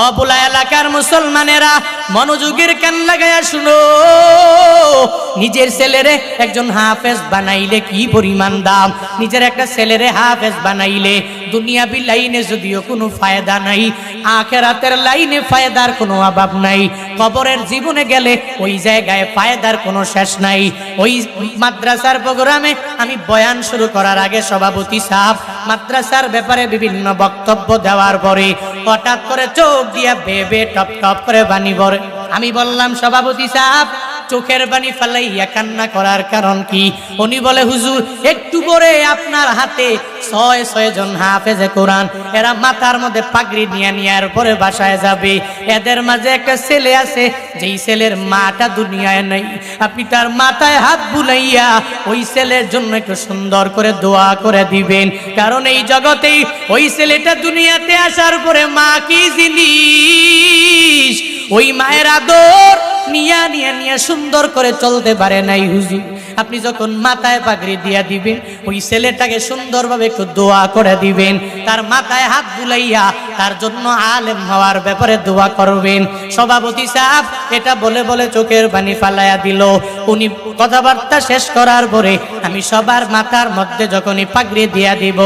অবুলা এলাকার মুসলমানেরা মনোযোগের কান লাগায়া শুনো, নিজের ছেলেরে একজন হাফেজ বানাইলে কি পরিমাণ দাম। নিজের একটা ছেলেরে হাফেজ বানাইলে দুনিয়াবি লাইনে যদিও কোনো ফায়দা নাই, আখিরাতের লাইনে ফায়দার কোনো অভাব নাই। কবরের জীবনে গেলে ওই জায়গায় ফায়দার কোনো শেষ নাই। ওই মাদ্রাসার প্রোগ্রামে আমি বয়ান শুরু করার আগে সভাপতি সাহেব মাদ্রাসার ব্যাপারে বিভিন্ন বক্তব্য দেওয়ার পরে হঠাৎ করে চোখ দিয়া বেবে টপ টপ করে পানি পড়ে। আমি বললাম, সভাপতি সাহেব চোখের পানি ফালাইয়া কান্না করার কারণ কি? উনি বলে, হুজুর একটু পরে আপনার হাতে ৬ জন হাফেজে কোরআন, এরা মাথার মধ্যে পাগড়ি নিয়ে নেওয়ার পরে বাসায় যাবে। এদের মাঝে একটা ছেলে আছে যেই ছেলের মাটা দুনিয়ায় নাই। আপনি তার মাথায় হাত বুলাইয়া ওই ছেলের জন্য একটু সুন্দর করে দোয়া করে দিবেন, কারণ এই জগতেই ওই ছেলেটা দুনিয়াতে আসার পরে মা কি জিনিস, ওই মায়ের আদর নিয়া নিয়া নিয়া সুন্দর করে চলতে পারে নাই। হুজুর আপনি যখন মাথায় পাগড়ি দিয়া দিবেন, ওই ছেলেটাকে সুন্দরভাবে একটু দোয়া করে দিবেন, তার মাথায় হাত বুলাইয়া তার জন্য আলেম হওয়ার ব্যাপারে দোয়া করবেন। সভাপতি সাহেব এটা বলে বলে চোখের পানি ফালাইয়া দিল। উনি কথাবার্তা শেষ করার পরে আমি সবার মাথার মধ্যে যখনই পাগড়ি দিয়া দিব,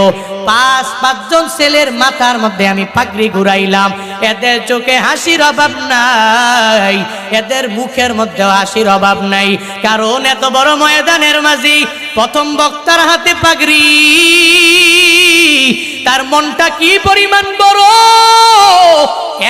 ৫ জন ছেলের মাথার মধ্যে আমি পাগড়ি ঘুরাইলাম। এদের চোখে হাসির অভাব নাই, এদের মুখের মধ্যে হাসির অভাব নাই, কারণ এত বড় ময়দানের মাঝে প্রথম বক্তার হাতে পাগড়ি, তার মনটা কি পরিমাণ বড়,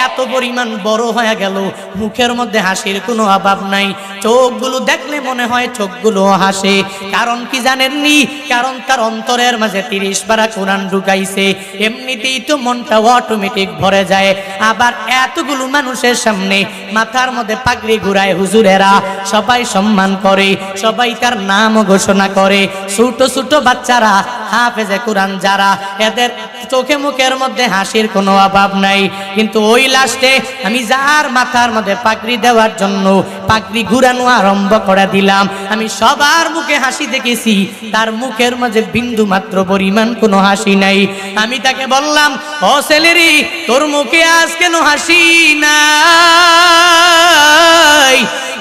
এত পরিমাণ বড় হয়ে গেল, মুখের মধ্যে হাসির কোনো অভাব নাই। চোখগুলো দেখলে মনে হয় চোখগুলো হাসে। কারণ কি জানেননি? কারণ তার অন্তরের মাঝে ৩০ পারা কোরআন ঢুকাইছে। এমনিতেই তো মনটা অটোমেটিক ভরে যায়। আবার এতগুলো মানুষের সামনে মাথার মধ্যে পাগড়ি ঘুরায় হুজুরেরা, সবাই সম্মান করে, সবাই তার নাম ঘোষণা করে। ছোট ছোট বাচ্চারা হাফেজে কোরআন যারা, এদের চোখে মুখের মধ্যে হাসির কোনো অভাব নাই। কিন্তু ওই লাস্টে আমি যার মাথার মধ্যে পাগড়ি দেওয়ার জন্য পাগড়ি ঘুরানো আরম্ভ করে দিলাম, আমি সবার মুখে হাসি দেখেছি, তার মুখের মাঝে বিন্দু মাত্র পরিমাণ কোনো হাসি নাই। আমি তাকে বললাম, ও ছেলেরি, তোর মুখে আজ কেন হাসি নাই?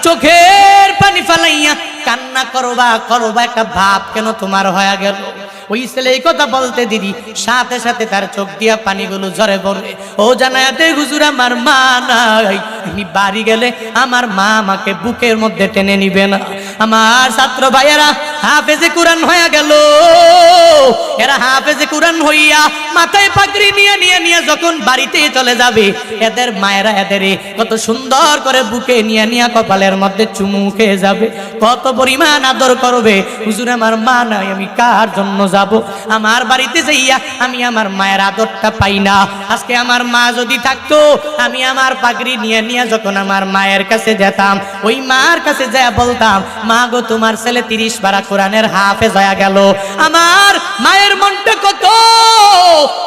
চোখের পানি ফালাইয়া কান্না করবা করবা একটা ভাব কেন তোমার হয়ে গেল? ওই ছেলে এই কথা বলতে দিদি সাথে সাথে তার চোখ দিয়া পানিগুলো ঝরে পড়ে। ও জানাতে, হুজুর আমার মা নাই, আমি বাড়ি গেলে আমার মা আমাকে বুকের মধ্যে টেনে নিবে না। আমার ছাত্র ভাইয়েরা হাফেজে কোরআন হয়ে গেল, এরা হাফেজে কোরআন হইয়া মাথায় পাগড়ি নিয়ে নিয়ে নিয়ে যখন বাড়িতে চলে যাবে, এদের মায়েরা এদের কত সুন্দর করে বুকে নিয়ে নিয়ে কপালের মধ্যে চুমু খেয়ে যাবে, কত পরিমাণ আদর করবে। হুজুর আমার মা নাই, আমি কার জন্য যাব? আমার বাড়িতে যাইয়া আমি আমার মায়ের আদরটা পাই না। আজকে আমার মা যদি থাকতো, আমি আমার পাগড়ি নিয়ে নিয়ে যখন আমার মায়ের কাছে যেতাম, ওই মার কাছে যায় বলতাম, মা গো তোমার ছেলে ৩০ পারা কোরআনের হাফেজ হয়ে গেল। আমার মায়ের মনটা কত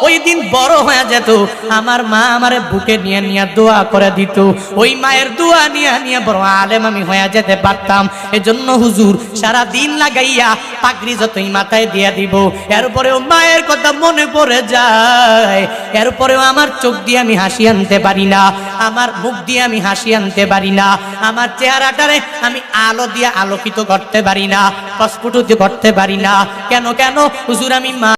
ওই দিন বড় হয়ে যেত। আমার মা আমারে বুকে নিয়ে নিয়ে দোয়া করে দিত, ওই মায়ের দোয়া নিয়ে নিয়ে বড় আলেম আমি হয়ে যেতে পারতাম। এজন্য হুজুর সারা দিন লাগাইয়া পাগড়ি যতই মাথায় দিয়ে দিব, এরপরেও মায়ের কথা মনে পড়ে যায়, এরপরেও আমার চোখ দিয়ে আমি হাসি আনতে পারি না, আমার মুখ দিয়ে আমি হাসি আনতে পারি না, আমার চেহারাটারে আমি আলো দিয়ে আলোকিত করতে পারি না, প্রস্ফুটিত করতে পারি না। কেন কেন হুজুর? আমি মা